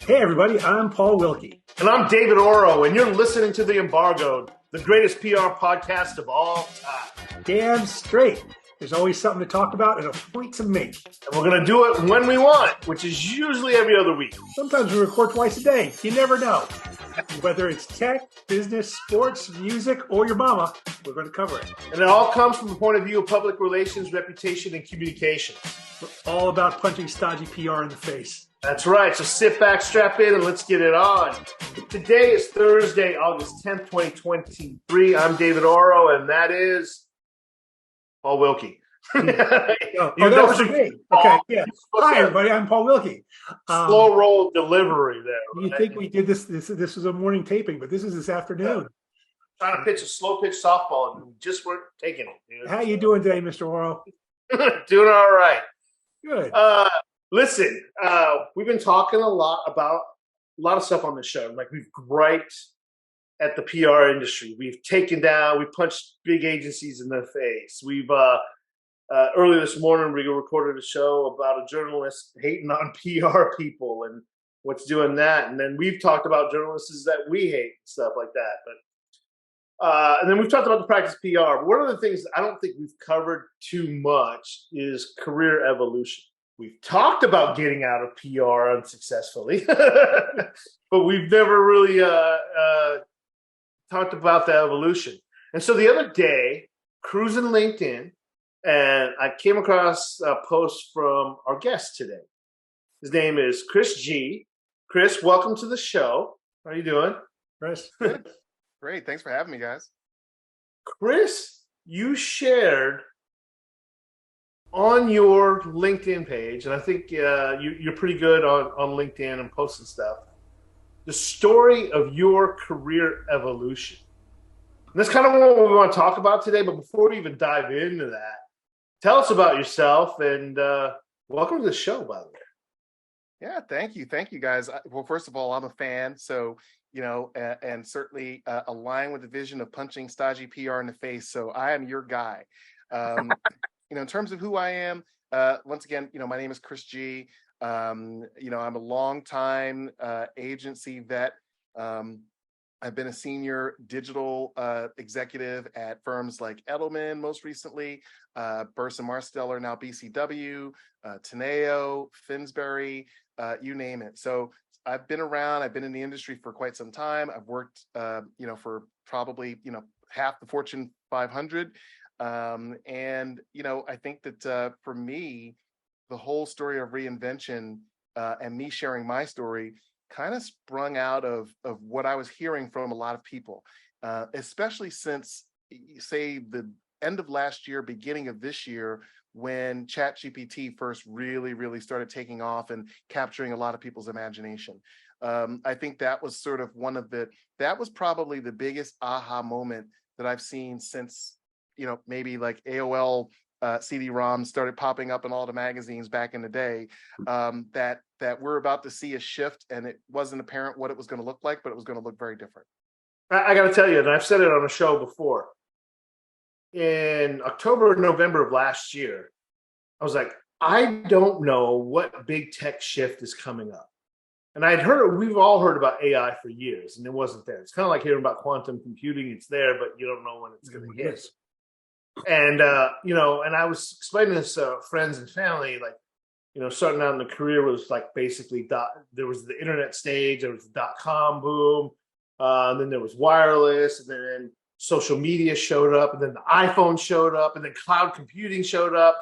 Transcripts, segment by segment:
Hey everybody, I'm Paul Wilke. And I'm David Oro, and you're listening to The Embargoed, the greatest PR podcast of all time. Damn straight. There's always something to talk about and a point to make. And we're going to do it when we want, which is usually every other week. Sometimes we record twice a day. You never know. Whether it's tech, business, sports, music, or your mama, we're going to cover it. And it all comes from the point of view of public relations, reputation, and communication. We're all about punching stodgy PR in the face. That's right. So sit back, strap in, and let's get it on. Today is Thursday, August 10th, 2023. I'm David Oro, and that is Paul Wilke. That was for me. Okay, yeah. Hi, everybody. I'm Paul Wilke. Slow roll delivery there. Right? You think we did this? This was a morning taping, but this is this afternoon. Trying to pitch a slow pitch softball, and we just weren't taking it. Dude. How you doing today, Mr. Oro? Doing all right. Good. Listen, we've been talking a lot about a lot of stuff on this show. Like we've griped at the PR industry. We've punched big agencies in the face. We've earlier this morning we recorded a show about a journalist hating on PR people and what's doing that. And then we've talked about journalists that we hate and stuff like that. But and then we've talked about the practice PR. But one of the things I don't think we've covered too much is career evolution. We've talked about getting out of PR unsuccessfully, but we've never really talked about the evolution. And so the other day, cruising LinkedIn, and I came across a post from our guest today. His name is Chris G. Chris, welcome to the show. How are you doing? Chris? Good. Great. Thanks for having me, guys. Chris, you shared on your LinkedIn page, and I think you're pretty good on LinkedIn and posting stuff, the story of your career evolution. And that's kind of what we want to talk about today, but before we even dive into that, tell us about yourself, and welcome to the show, by the way. Yeah, thank you. Thank you, guys. Well, first of all, I'm a fan, so, and certainly align with the vision of punching stodgy PR in the face, so I am your guy. In terms of who I am, once again, my name is Chris G. I'm a longtime agency vet. I've been a senior digital executive at firms like Edelman, most recently, Burson Marsteller, now BCW, Teneo, Finsbury, you name it. So I've been around. I've been in the industry for quite some time. I've worked, for probably, half the Fortune 500. I think that for me, the whole story of reinvention and me sharing my story kind of sprung out of what I was hearing from a lot of people, especially since, say, the end of last year, beginning of this year, when ChatGPT first really, really started taking off and capturing a lot of people's imagination. I think that was sort of that was probably the biggest aha moment that I've seen since, maybe like AOL CD-ROMs started popping up in all the magazines back in the day, that we're about to see a shift, and it wasn't apparent what it was going to look like, but it was going to look very different. I got to tell you, and I've said it on a show before, in October or November of last year, I was like, I don't know what big tech shift is coming up. And we've all heard about AI for years, and it wasn't there. It's kind of like hearing about quantum computing. It's there, but you don't know when it's going to hit. And, and I was explaining this to friends and family, like, starting out in the career was like basically there was the internet stage, there was the .com boom, and then there was wireless, and then social media showed up, and then the iPhone showed up, and then cloud computing showed up.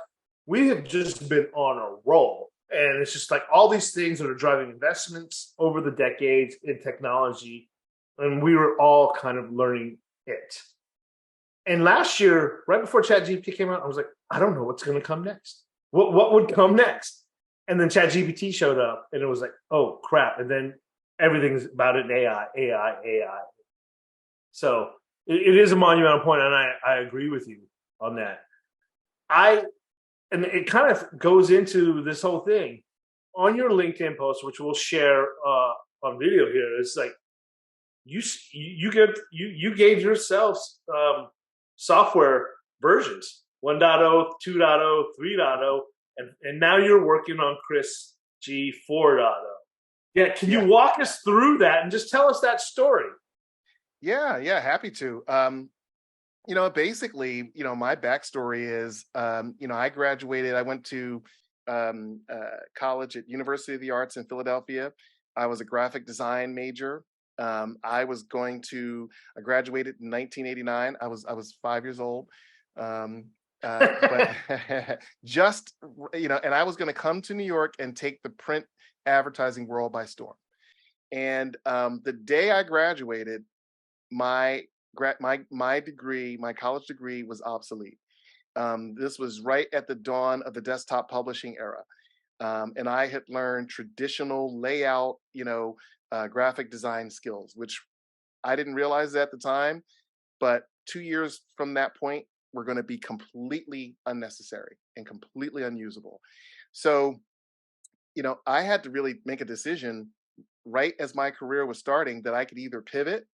We have just been on a roll. And it's just like all these things that are driving investments over the decades in technology, and we were all kind of learning it. And last year, right before ChatGPT came out, I was like, I don't know what's going to come next. What would come next? And then ChatGPT showed up, and it was like, oh, crap. And then everything's about it in AI. So it is a monumental point, and I agree with you on that. And it kind of goes into this whole thing. On your LinkedIn post, which we'll share on video here, it's like you gave yourselves software versions 1.0, 2.0, 3.0, and now you're working on Chris G 4.0. Yeah, can you walk us through that and just tell us that story? Yeah, happy to. Basically, my backstory is, I graduated. I went to college at University of the Arts in Philadelphia. I was a graphic design major. I graduated in 1989. I was 5 years old. Um, but just, and I was going to come to New York and take the print advertising world by storm. And the day I graduated, my my college degree was obsolete. This was right at the dawn of the desktop publishing era, and I had learned traditional layout, graphic design skills, which I didn't realize at the time. But 2 years from that point, were going to be completely unnecessary and completely unusable. So, I had to really make a decision right as my career was starting that I could either pivot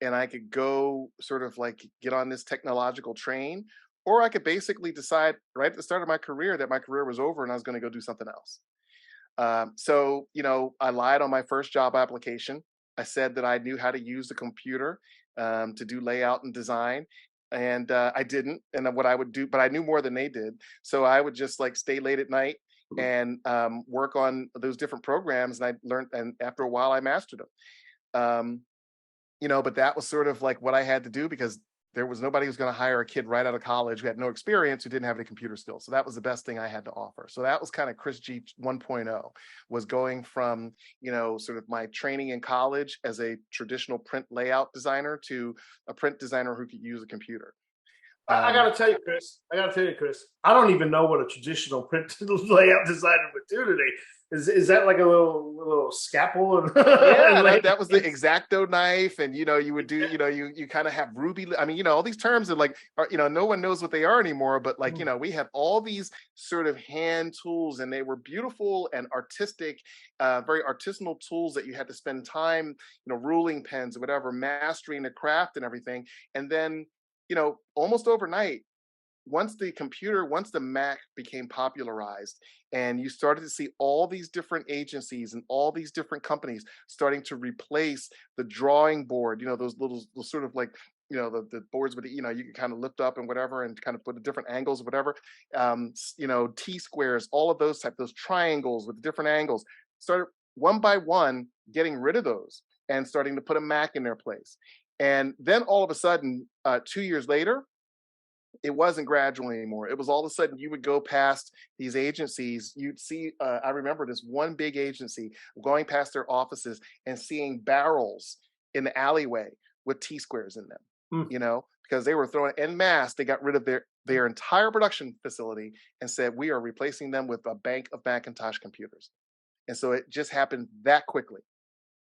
and I could go sort of like get on this technological train, or I could basically decide right at the start of my career that my career was over and I was going to go do something else. I lied on my first job application. I said that I knew how to use the computer to do layout and design. And I didn't. And then what I would do, but I knew more than they did. So I would just like stay late at night and work on those different programs. And I learned, and after a while, I mastered them. But that was sort of like what I had to do because there was nobody who was going to hire a kid right out of college who had no experience, who didn't have any computer skills. So that was the best thing I had to offer. So that was kind of Chris G 1.0, was going from, sort of my training in college as a traditional print layout designer to a print designer who could use a computer. I got to tell you, Chris. I don't even know what a traditional print layout designer would do today. Is that like a little scalpel? Yeah, that was the X-Acto knife, and you would do you kind of have ruby. I mean, all these terms are no one knows what they are anymore. But we had all these sort of hand tools, and they were beautiful and artistic, very artisanal tools that you had to spend time, ruling pens or whatever, mastering the craft and everything, and then almost overnight, once the Mac became popularized and you started to see all these different agencies and all these different companies starting to replace the drawing board, those little sort of like, the boards with, you can kind of lift up and whatever, and kind of put the different angles, whatever, T-squares, all of those triangles with different angles, started one by one getting rid of those and starting to put a Mac in their place. And then all of a sudden, 2 years later, it wasn't gradual anymore. It was all of a sudden you would go past these agencies. You'd see, I remember this one big agency going past their offices and seeing barrels in the alleyway with T-squares in them, because they were throwing en masse. They got rid of their entire production facility and said, we are replacing them with a bank of Macintosh computers. And so it just happened that quickly.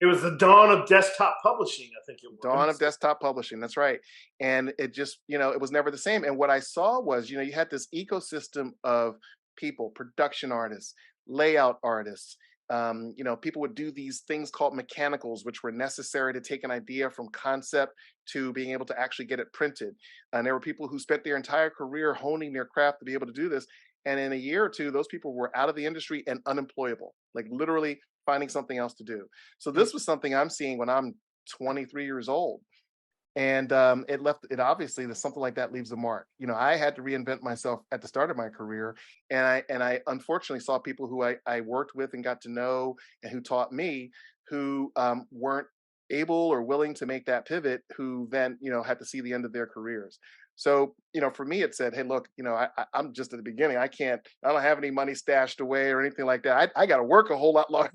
It was the dawn of desktop publishing, I think it was. Dawn of desktop publishing, that's right. And it just, it was never the same. And what I saw was, you had this ecosystem of people, production artists, layout artists. People would do these things called mechanicals, which were necessary to take an idea from concept to being able to actually get it printed. And there were people who spent their entire career honing their craft to be able to do this. And in a year or two, those people were out of the industry and unemployable, like literally finding something else to do. So this was something I'm seeing when I'm 23 years old. And it obviously, something like that leaves a mark. I had to reinvent myself at the start of my career. And I unfortunately saw people who I worked with and got to know and who taught me who weren't able or willing to make that pivot, who then, had to see the end of their careers. So, for me, it said, hey, look, I'm just at the beginning. I don't have any money stashed away or anything like that. I got to work a whole lot longer,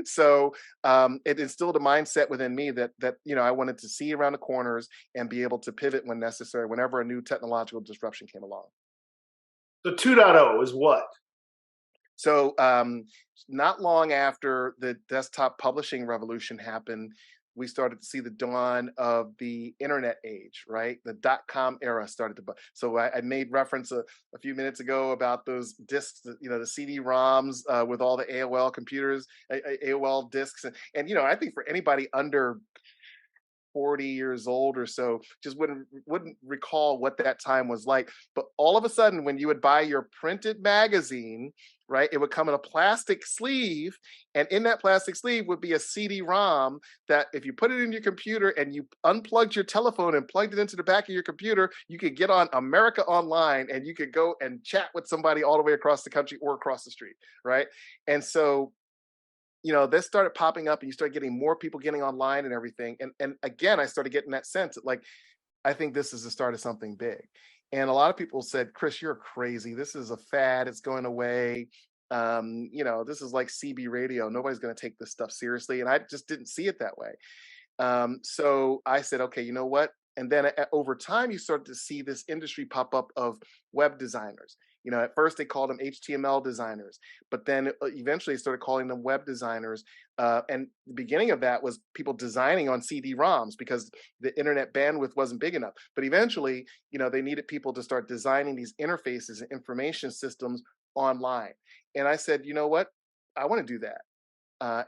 So it instilled a mindset within me that I wanted to see around the corners and be able to pivot when necessary, whenever a new technological disruption came along. The 2.0 is what? So not long after the desktop publishing revolution happened, we started to see the dawn of the internet age, right? The .com era started to. So I made reference a few minutes ago about those discs, the CD-ROMs with all the AOL computers, AOL discs, and I think for anybody under 40 years old or so, just wouldn't recall what that time was like. But all of a sudden, when you would buy your printed magazine, right? It would come in a plastic sleeve, and in that plastic sleeve would be a CD-ROM that if you put it in your computer and you unplugged your telephone and plugged it into the back of your computer, you could get on America Online and you could go and chat with somebody all the way across the country or across the street, right? And so, this started popping up and you start getting more people getting online and everything. And again, I started getting that sense that, like, I think this is the start of something big. And a lot of people said, Chris, you're crazy. This is a fad. It's going away. This is like CB radio. Nobody's going to take this stuff seriously. And I just didn't see it that way. So I said, okay, you know what? And then over time, you started to see this industry pop up of web designers. At first they called them HTML designers, but then eventually they started calling them web designers. And the beginning of that was people designing on CD-ROMs because the internet bandwidth wasn't big enough. But eventually, they needed people to start designing these interfaces and information systems online. And I said, you know what? I want to do that.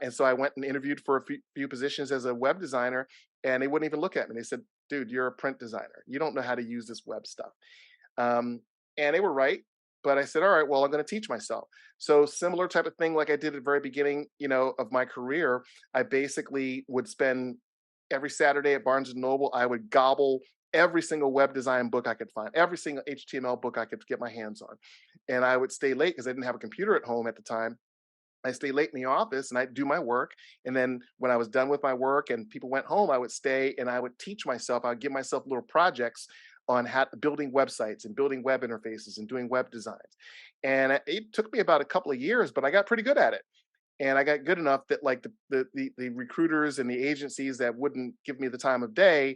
And so I went and interviewed for a few positions as a web designer, and they wouldn't even look at me. They said, dude, you're a print designer. You don't know how to use this web stuff. And they were right. But I said, all right, well, I'm going to teach myself. So similar type of thing like I did at the very beginning, of my career, I basically would spend every Saturday at Barnes & Noble. I would gobble every single web design book I could find, every single HTML book I could get my hands on. And I would stay late because I didn't have a computer at home at the time. I stay late in the office and I'd do my work. And then when I was done with my work and people went home, I would stay and I would teach myself. I'd give myself little projects on building websites and building web interfaces and doing web designs. And it took me about a couple of years, but I got pretty good at it. And I got good enough that like the recruiters and the agencies that wouldn't give me the time of day,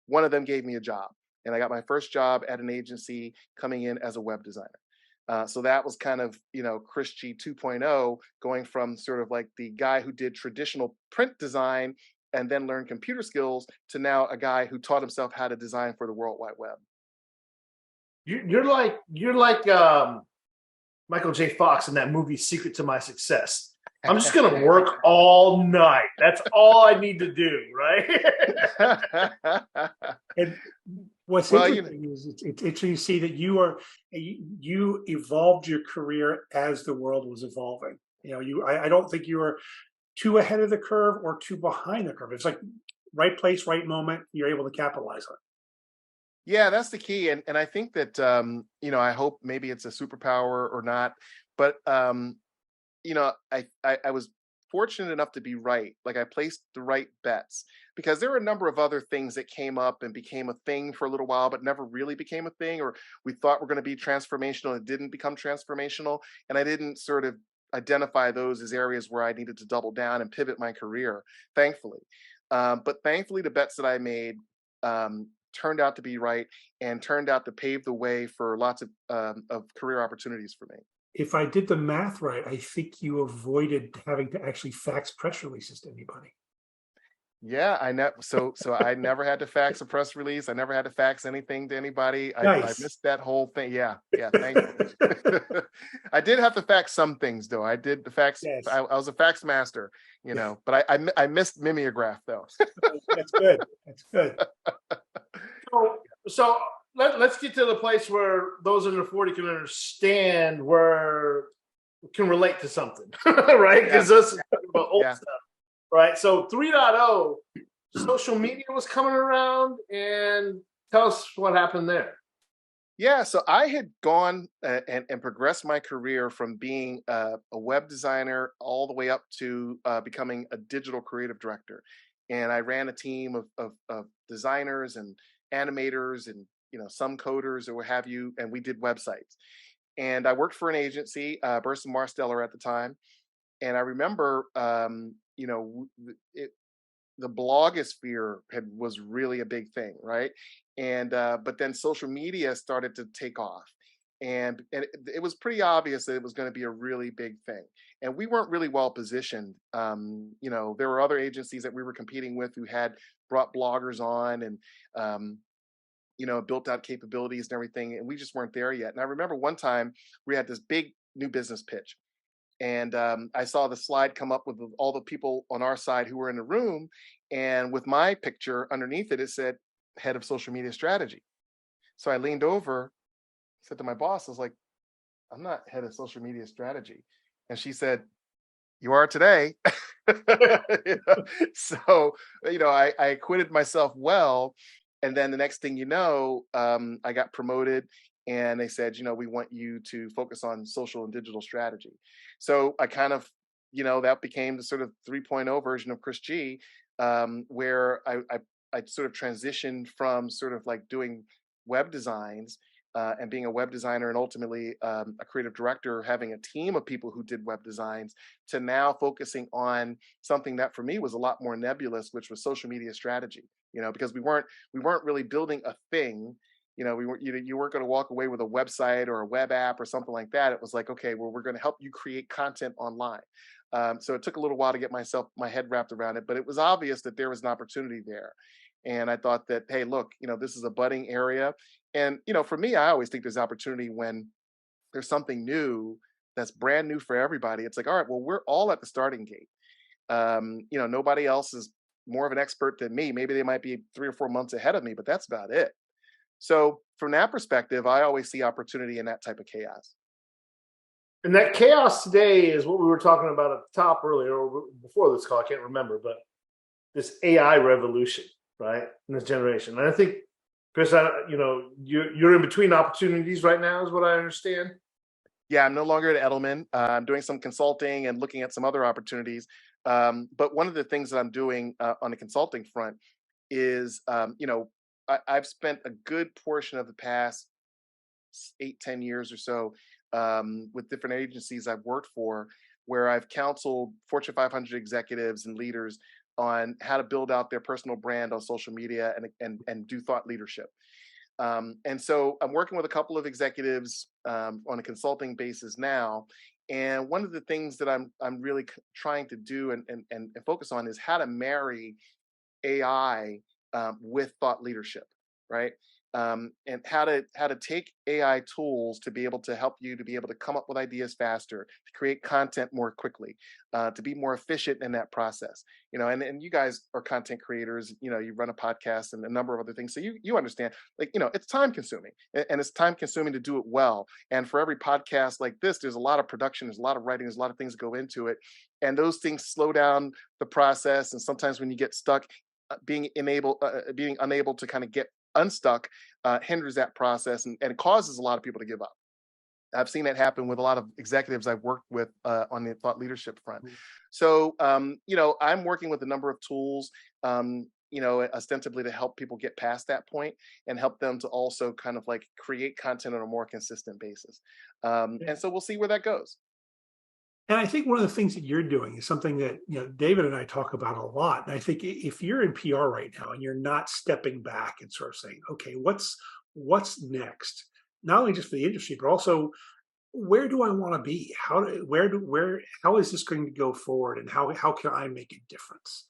one of them gave me a job. And I got my first job at an agency coming in as a web designer. So that was kind of, Chris G 2.0, going from sort of like the guy who did traditional print design and then learned computer skills to now a guy who taught himself how to design for the World Wide Web. You're like Michael J. Fox in that movie Secret to My Success. I'm just going to work all night. That's all I need to do, right? And what's interesting is it's interesting to see that you evolved your career as the world was evolving. I don't think you were too ahead of the curve or too behind the curve. It's like right place, right moment. You're able to capitalize on it. Yeah, that's the key. And I think that, I hope maybe it's a superpower or not, but, I was fortunate enough to be right. Like I placed the right bets because there were a number of other things that came up and became a thing for a little while, but never really became a thing, or we thought were going to be transformational. It didn't become transformational. And I didn't sort of identify those as areas where I needed to double down and pivot my career, thankfully. But thankfully, the bets that I made turned out to be right and turned out to pave the way for lots of career opportunities for me. If I did the math right, I think you avoided having to actually fax press releases to anybody. Yeah, so I never had to fax a press release. I never had to fax anything to anybody. Nice. I missed that whole thing. Yeah, thank you. I did have to fax some things though. I did the fax. Yes. I was a fax master, but I missed mimeograph though. That's good. That's good. So let's get to the place where those under 40 can understand, where can relate to something, right? Because this is about old stuff. Right. So 3.0, social media was coming around, and tell us what happened there. Yeah. So I had gone and progressed my career from being a web designer all the way up to becoming a digital creative director. And I ran a team of designers and animators and, some coders or what have you. And we did websites. And I worked for an agency, Burson Marsteller at the time. And I remember, the blogosphere was really a big thing, right? And but then social media started to take off, and it was pretty obvious that it was going to be a really big thing. And we weren't really well positioned. There were other agencies that we were competing with who had brought bloggers on and built out capabilities and everything, and we just weren't there yet. And I remember one time we had this big new business pitch. And I saw the slide come up with all the people on our side who were in the room. And with my picture underneath it, it said head of social media strategy. So I leaned over, said to my boss, I was like, I'm not head of social media strategy. And she said, you are today. So, I acquitted myself well. And then the next thing you know, I got promoted and they said, we want you to focus on social and digital strategy. So I kind of, that became the sort of 3.0 version of Chris G, where I sort of transitioned from sort of like doing web designs and being a web designer and ultimately a creative director, having a team of people who did web designs, to now focusing on something that for me was a lot more nebulous, which was social media strategy. Because we weren't really building a thing. You weren't going to walk away with a website or a web app or something like that. It was like, okay, well, we're going to help you create content online. So it took a little while to get my head wrapped around it, but it was obvious that there was an opportunity there. And I thought that, hey, look, this is a budding area. And, for me, I always think there's opportunity when there's something new that's brand new for everybody. It's like, all right, well, we're all at the starting gate. Nobody else is more of an expert than me. Maybe they might be 3 or 4 months ahead of me, but that's about it. So from that perspective, I always see opportunity in that type of chaos. And that chaos today is what we were talking about at the top earlier, or before this call, I can't remember, but this AI revolution, right, in this generation. And I think, Chris, you're in between opportunities right now, is what I understand. Yeah, I'm no longer at Edelman. I'm doing some consulting and looking at some other opportunities. But one of the things that I'm doing on the consulting front is, I've spent a good portion of the past 8-10 years or so with different agencies I've worked for, where I've counseled Fortune 500 executives and leaders on how to build out their personal brand on social media and do thought leadership. And so I'm working with a couple of executives on a consulting basis now. And one of the things that I'm really trying to do and focus on is how to marry AI with thought leadership, right? And how to take AI tools to be able to help you to be able to come up with ideas faster, to create content more quickly, to be more efficient in that process. And you guys are content creators. You run a podcast and a number of other things, so you understand. Like, it's time consuming, and it's time consuming to do it well. And for every podcast like this, there's a lot of production, there's a lot of writing, there's a lot of things that go into it, and those things slow down the process. And sometimes when you get stuck, being unable to kind of get unstuck hinders that process and causes a lot of people to give up. I've seen that happen with a lot of executives I've worked with on the thought leadership front. So, I'm working with a number of tools, ostensibly to help people get past that point and help them to also kind of like create content on a more consistent basis. And so we'll see where that goes. And I think one of the things that you're doing is something that, David and I talk about a lot. And I think if you're in PR right now and you're not stepping back and sort of saying, okay, what's next? Not only just for the industry, but also where do I want to be? How is this going to go forward? And how can I make a difference?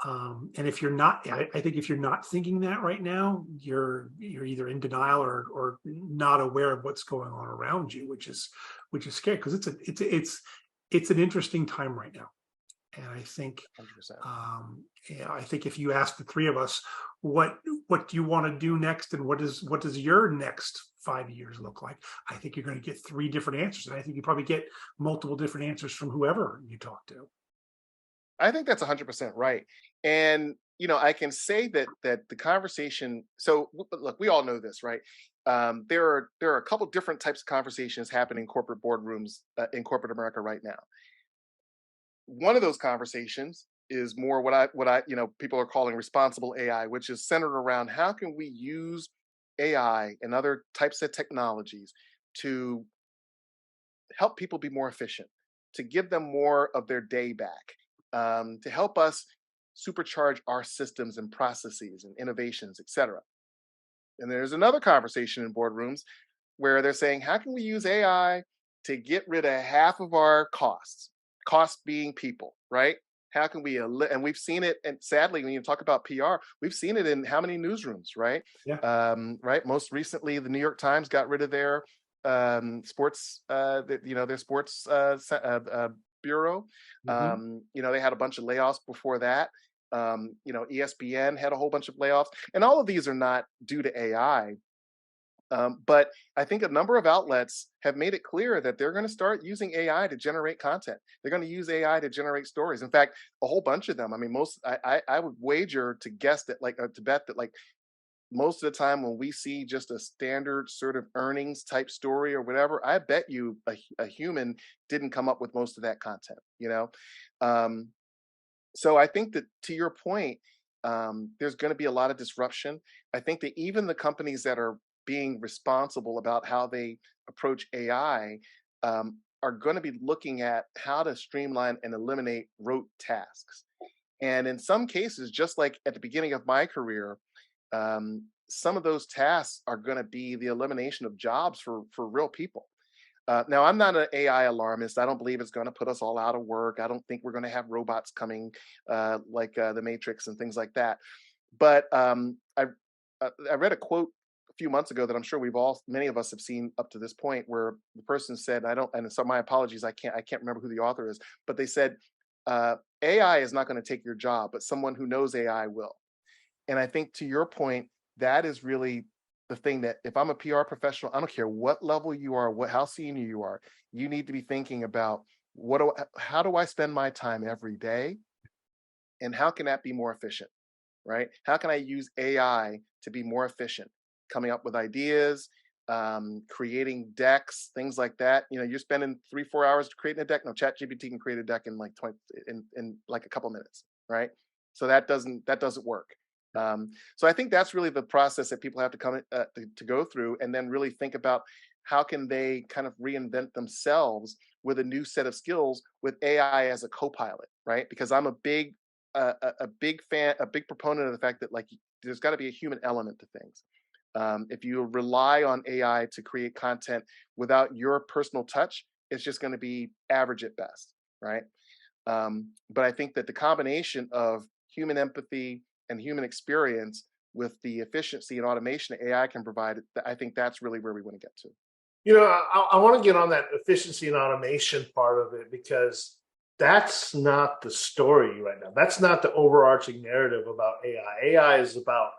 And if you're not, I think if you're not thinking that right now, you're either in denial or not aware of what's going on around you, which is scary, because it's an interesting time right now. And I think, I think if you ask the three of us, what do you want to do next, and what does your next 5 years look like, I think you're going to get 3 different answers, and I think you probably get multiple different answers from whoever you talk to. I think that's 100% right. And, I can say that the conversation, so look, we all know this, right? There are a couple different types of conversations happening in corporate boardrooms in corporate America right now. One of those conversations is more what I people are calling responsible AI, which is centered around how can we use AI and other types of technologies to help people be more efficient, to give them more of their day back, to help us supercharge our systems and processes and innovations, et cetera. And there's another conversation in boardrooms where they're saying, how can we use AI to get rid of half of our costs being people, right? How can we, and we've seen it, and sadly, when you talk about PR, we've seen it in how many newsrooms, right? Yeah. Right. Most recently, the New York Times got rid of their sports, their sports bureau. They had a bunch of layoffs before that. ESPN had a whole bunch of layoffs, and all of these are not due to AI. But I think a number of outlets have made it clear that they're going to start using AI to generate content. They're going to use AI to generate stories. In fact, a whole bunch of them. I mean, I would wager to guess that, like, to bet that, like, most of the time when we see just a standard sort of earnings type story or whatever, I bet you a human didn't come up with most of that content, you know? Um, so I think that, to your point, there's going to be a lot of disruption. I think that even the companies that are being responsible about how they approach AI are going to be looking at how to streamline and eliminate rote tasks. And in some cases, just like at the beginning of my career, some of those tasks are going to be the elimination of jobs for real people. Now, I'm not an AI alarmist. I don't believe it's going to put us all out of work. I don't think we're going to have robots coming like the Matrix and things like that. But I read a quote a few months ago that I'm sure many of us have seen up to this point, where the person said, and so my apologies, I can't remember who the author is, but they said, AI is not going to take your job, but someone who knows AI will. And I think, to your point, that is really the thing, that if I'm a PR professional, I don't care what level you are, how senior you are, you need to be thinking about how do I spend my time every day, and how can that be more efficient, right? How can I use AI to be more efficient, coming up with ideas, creating decks, things like that. You know, you're spending 3-4 hours creating a deck. No, ChatGPT can create a deck in like in like a couple minutes, right? So that doesn't work. So I think that's really the process that people have to come to go through, and then really think about how can they kind of reinvent themselves with a new set of skills with AI as a co-pilot, right? Because I'm a big fan, a big proponent of the fact that, like, there's got to be a human element to things. If you rely on AI to create content without your personal touch, it's just going to be average at best, right? But I think that the combination of human empathy and human experience with the efficiency and automation that AI can provide, I think that's really where we want to get to. You know, I want to get on that efficiency and automation part of it, because that's not the story right now. That's not the overarching narrative about AI. AI is about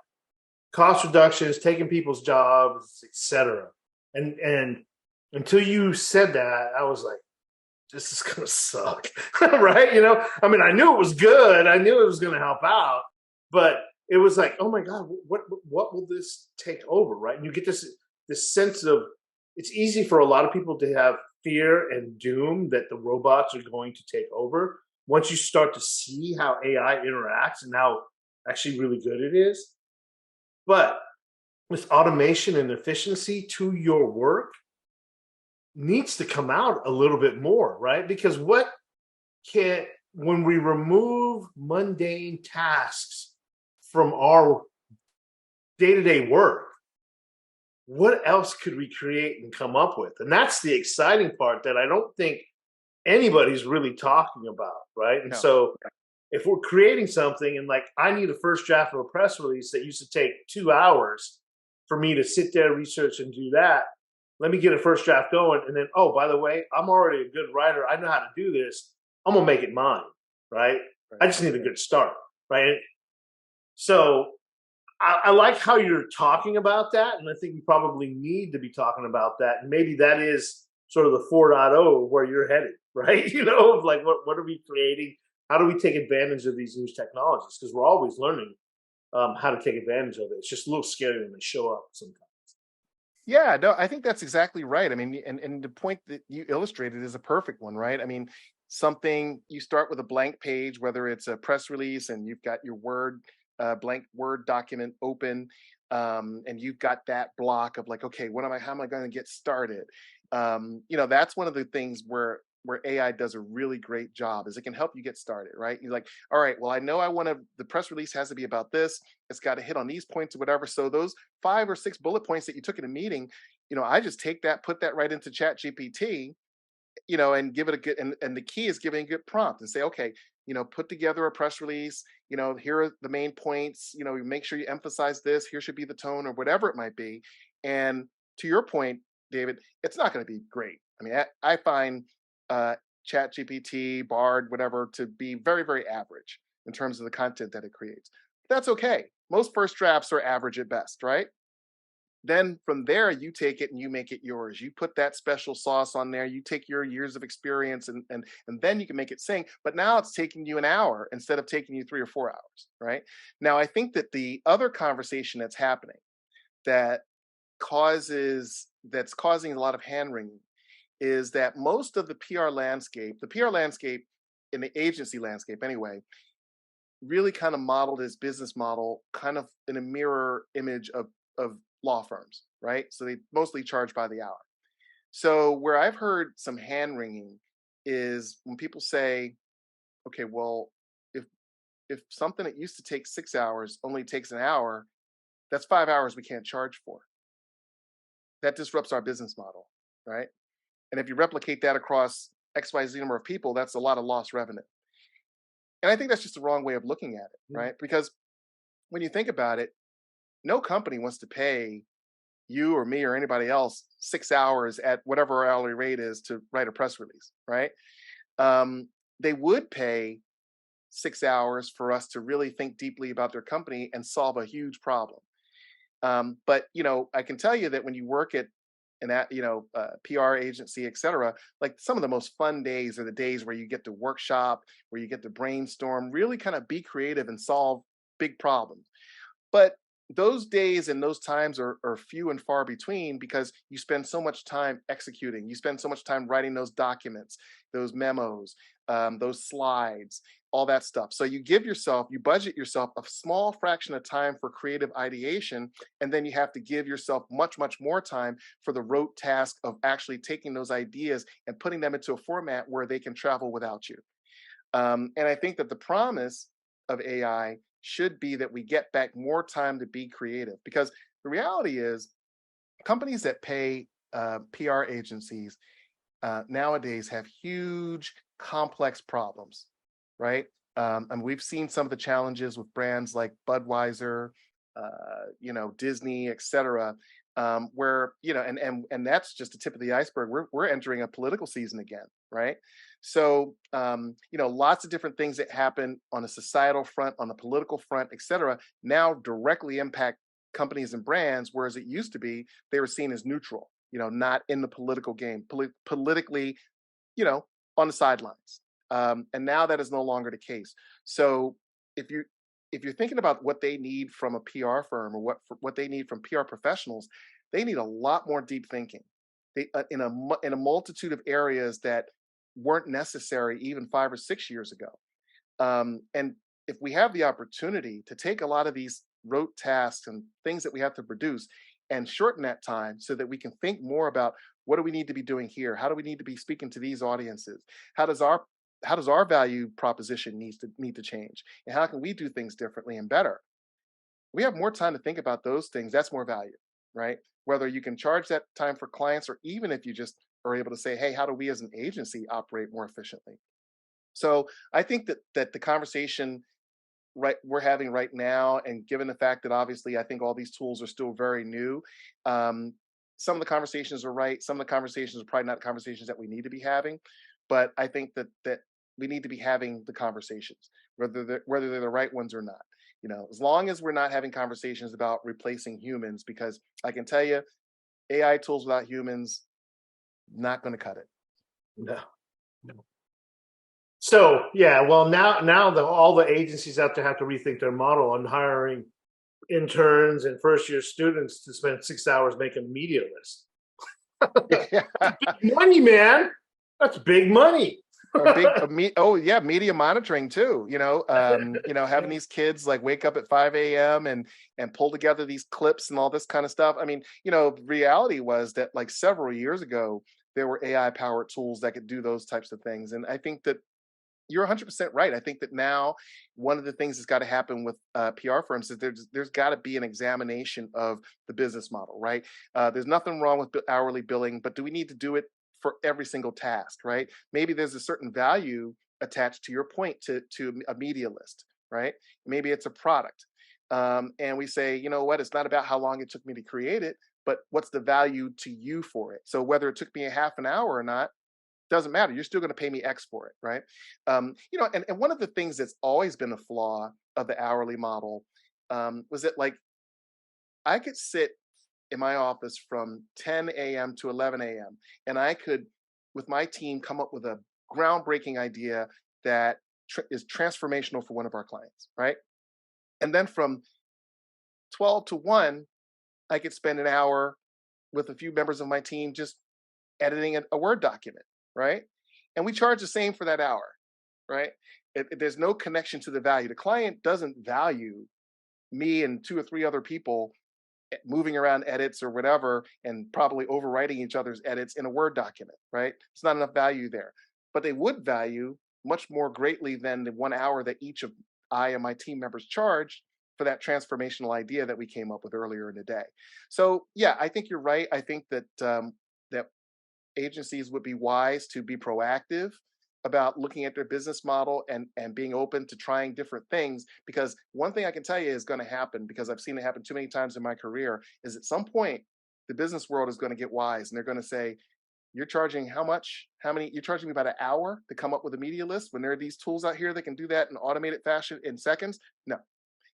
cost reductions, taking people's jobs, etc. And until you said that, I was like, this is gonna suck, right? You know, I mean, I knew it was good. I knew it was gonna help out, but it was like, oh my God, what will this take over, right? And you get this sense of, it's easy for a lot of people to have fear and doom that the robots are going to take over. Once you start to see how AI interacts and how actually really good it is. But with automation and efficiency to your work needs to come out a little bit more, right? Because when we remove mundane tasks from our day-to-day work, what else could we create and come up with? And that's the exciting part that I don't think anybody's really talking about, right? And so if we're creating something, and like, I need a first draft of a press release that used to take 2 hours for me to sit there, research, and do that. Let me get a first draft going. And then, oh, by the way, I'm already a good writer. I know how to do this. I'm going to make it mine, right? I just need a good start, right? So I like how you're talking about that. And I think we probably need to be talking about that. And maybe that is sort of the 4.0 of where you're headed, right? You know, of like, what are we creating? How do we take advantage of these new technologies? Because we're always learning how to take advantage of it. It's just a little scary when they show up sometimes. Yeah, no, I think that's exactly right. I mean, and the point that you illustrated is a perfect one, right? I mean, you start with a blank page, whether it's a press release and you've got your blank Word document open, and you've got that block of like, okay, how am I going to get started? You know, that's one of the things where AI does a really great job, is it can help you get started, right? You're like, all right, well, I know the press release has to be about this. It's got to hit on these points or whatever. So those 5 or 6 bullet points that you took in a meeting, you know, I just take that, put that right into ChatGPT, you know, and give it a good, and the key is giving a good prompt and say, okay, you know, put together a press release, you know, here are the main points, you know, make sure you emphasize this, here should be the tone, or whatever it might be. And to your point, David, it's not going to be great. I mean, I find Chat GPT, Bard, whatever, to be very, very average in terms of the content that it creates. That's okay. Most first drafts are average at best, right? Then from there, you take it and you make it yours. You put that special sauce on there. You take your years of experience and then you can make it sing. But now it's taking you an hour instead of taking you 3 or 4 hours, right? Now, I think that the other conversation that's happening that that's causing a lot of hand wringing is that most of the PR landscape in the agency landscape anyway, really kind of modeled his business model kind of in a mirror image of law firms, right? So they mostly charge by the hour. So where I've heard some hand wringing is when people say, okay, well, if something that used to take 6 hours only takes an hour, that's 5 hours we can't charge for. That disrupts our business model, right? And if you replicate that across XYZ number of people, that's a lot of lost revenue. And I think that's just the wrong way of looking at it, right? Because when you think about it, no company wants to pay you or me or anybody else 6 hours at whatever our hourly rate is to write a press release, right? They would pay 6 hours for us to really think deeply about their company and solve a huge problem. But I can tell you that when you work at PR agency, et cetera, like some of the most fun days are the days where you get to workshop, where you get to brainstorm, really kind of be creative and solve big problems. But those days and those times are few and far between because you spend so much time executing. You spend so much time writing those documents, those memos, those slides, all that stuff. So you budget yourself a small fraction of time for creative ideation, and then you have to give yourself much, much more time for the rote task of actually taking those ideas and putting them into a format where they can travel without you. And I think that the promise of AI should be that we get back more time to be creative, because the reality is companies that pay PR agencies nowadays have huge complex problems, right? And we've seen some of the challenges with brands like Budweiser, Disney, et cetera, where and that's just the tip of the iceberg. We're entering a political season again, right? So lots of different things that happen on a societal front, on the political front, et cetera, now directly impact companies and brands, whereas it used to be they were seen as neutral, not in the political game, politically, on the sidelines. And now that is no longer the case. So if you're thinking about what they need from a PR firm or what they need from PR professionals, they need a lot more deep thinking. They in a multitude of areas that weren't necessary even 5 or 6 years ago. And if we have the opportunity to take a lot of these rote tasks and things that we have to produce and shorten that time so that we can think more about what do we need to be doing here? How do we need to be speaking to these audiences? How does our value proposition need to change? And how can we do things differently and better? We have more time to think about those things. That's more value, right? Whether you can charge that time for clients or even if you just are able to say, hey, how do we as an agency operate more efficiently? So I think that the conversation we're having right now, and given the fact that obviously I think all these tools are still very new, some of the conversations are right. Some of the conversations are probably not conversations that we need to be having, but I think that we need to be having the conversations, whether they're the right ones or not. As long as we're not having conversations about replacing humans, because I can tell you, AI tools without humans, not going to cut it. No. So yeah, well now all the agencies out there have to rethink their model on hiring interns and first year students to spend 6 hours making a media list. Big money, man. That's big money. Media monitoring too. Having these kids like wake up at 5 a.m. and pull together these clips and all this kind of stuff. I mean, reality was that like several years ago there were AI powered tools that could do those types of things, and I think that you're 100% right. I think that now one of the things that's got to happen with PR firms is there's got to be an examination of the business model, right? There's nothing wrong with hourly billing, but do we need to do it for every single task, right? Maybe there's a certain value attached to your point to a media list, right? Maybe it's a product. And we say, you know what, it's not about how long it took me to create it, but what's the value to you for it? So whether it took me a half an hour or not, doesn't matter. You're still going to pay me X for it, right? And one of the things that's always been a flaw of the hourly model was that like I could sit in my office from 10 a.m. to 11 a.m. And I could, with my team, come up with a groundbreaking idea that is transformational for one of our clients, right? And then from 12 to 1, I could spend an hour with a few members of my team just editing a Word document, right? And we charge the same for that hour, right? There's no connection to the value. The client doesn't value me and 2 or 3 other people moving around edits or whatever and probably overwriting each other's edits in a Word document, right? It's not enough value there. But they would value much more greatly than the 1 hour that each of I and my team members charged for that transformational idea that we came up with earlier in the day. So yeah, I think you're right. I think that that agencies would be wise to be proactive about looking at their business model and being open to trying different things, because one thing I can tell you is going to happen, because I've seen it happen too many times in my career, is at some point the business world is going to get wise and they're going to say, you're charging how much? How many? You're charging me about an hour to come up with a media list when there are these tools out here that can do that in automated fashion in seconds? No.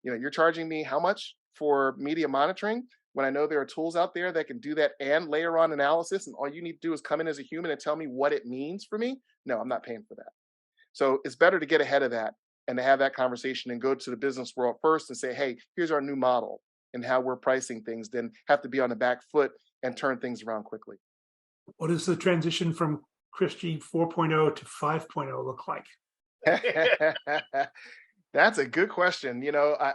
You're charging me how much for media monitoring when I know there are tools out there that can do that and layer on analysis, and all you need to do is come in as a human and tell me what it means for me? No, I'm not paying for that. So it's better to get ahead of that and to have that conversation and go to the business world first and say, hey, here's our new model and how we're pricing things, than have to be on the back foot and turn things around quickly. What does the transition from Christie 4.0 to 5.0 look like? That's a good question.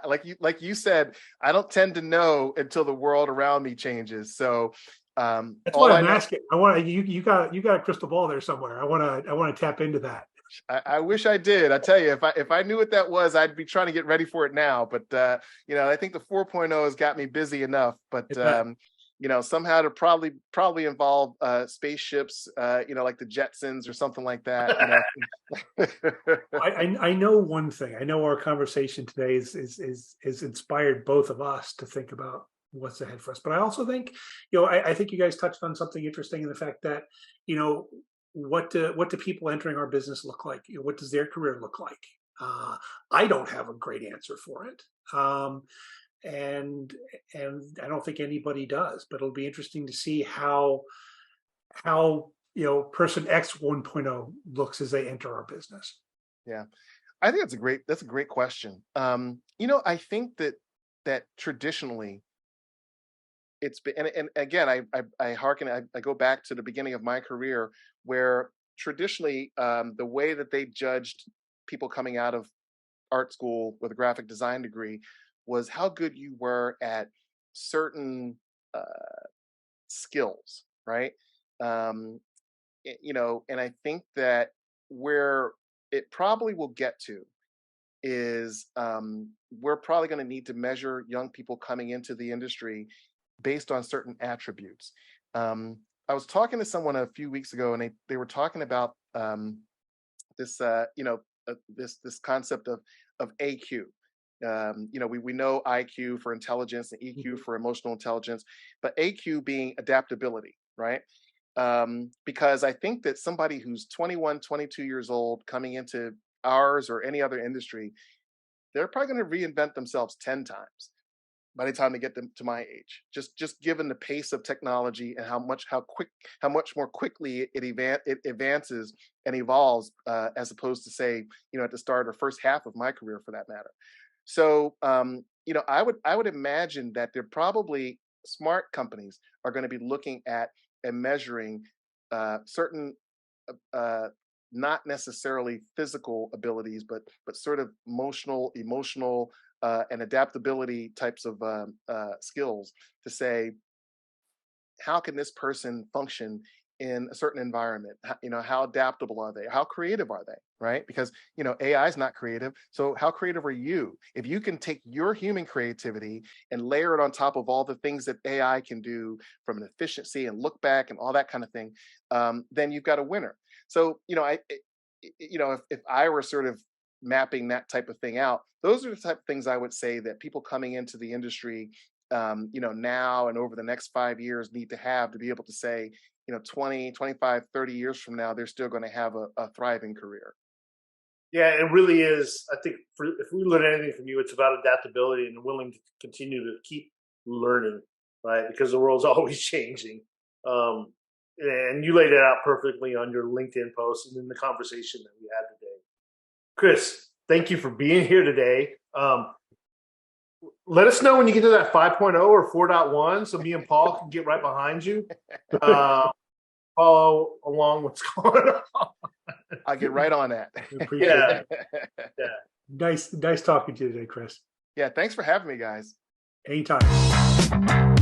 Like you said, I don't tend to know until the world around me changes. So that's what I'm asking. I want you got a crystal ball there somewhere. I want to tap into that. I wish I did. I tell you, if I knew what that was, I'd be trying to get ready for it now. But I think the 4.0 has got me busy enough. But somehow to probably involve spaceships, like the Jetsons or something like that. I know one thing. I know our conversation today is inspired both of us to think about what's ahead for us. But I also think, I think you guys touched on something interesting in the fact that, what do people entering our business look like? What does their career look like? I don't have a great answer for it. And I don't think anybody does, but it'll be interesting to see how person X 1.0 looks as they enter our business. Yeah, I think that's a great question. I think that traditionally it's been, and again, I go back to the beginning of my career, where traditionally the way that they judged people coming out of art school with a graphic design degree was how good you were at certain skills, right? And I think that where it probably will get to is we're probably going to need to measure young people coming into the industry based on certain attributes. I was talking to someone a few weeks ago, and they were talking about this concept of AQ. We know IQ for intelligence and EQ for emotional intelligence, but AQ being adaptability, right? Because I think that somebody who's 21, 22 years old coming into ours or any other industry, they're probably going to reinvent themselves 10 times by the time they get them to my age. Just given the pace of technology and how much more quickly it advances and evolves, as opposed to say, at the start or first half of my career, for that matter. So, I would imagine that they're probably smart companies are going to be looking at and measuring certain, not necessarily physical abilities, but sort of emotional, and adaptability types of skills, to say, how can this person function in a certain environment? How adaptable are they? How creative are they? Right? Because AI is not creative. So how creative are you? If you can take your human creativity and layer it on top of all the things that AI can do from an efficiency and look back and all that kind of thing, then you've got a winner. So if I were sort of mapping that type of thing out, those are the type of things I would say that people coming into the industry, now and over the next 5 years need to have to be able to say, 20, 25, 30 years from now, they're still going to have a thriving career. Yeah, it really is. I think if we learn anything from you, it's about adaptability and willing to continue to keep learning. right? Because the world's always changing. And you laid it out perfectly on your LinkedIn post and in the conversation that we had today. Chris, thank you for being here today. Let us know when you get to that 5.0 or 4.1 so me and Paul can get right behind you. Follow along what's going on. I'll get right on that. Appreciate it. Nice talking to you today, Chris. Yeah, thanks for having me, guys. Anytime.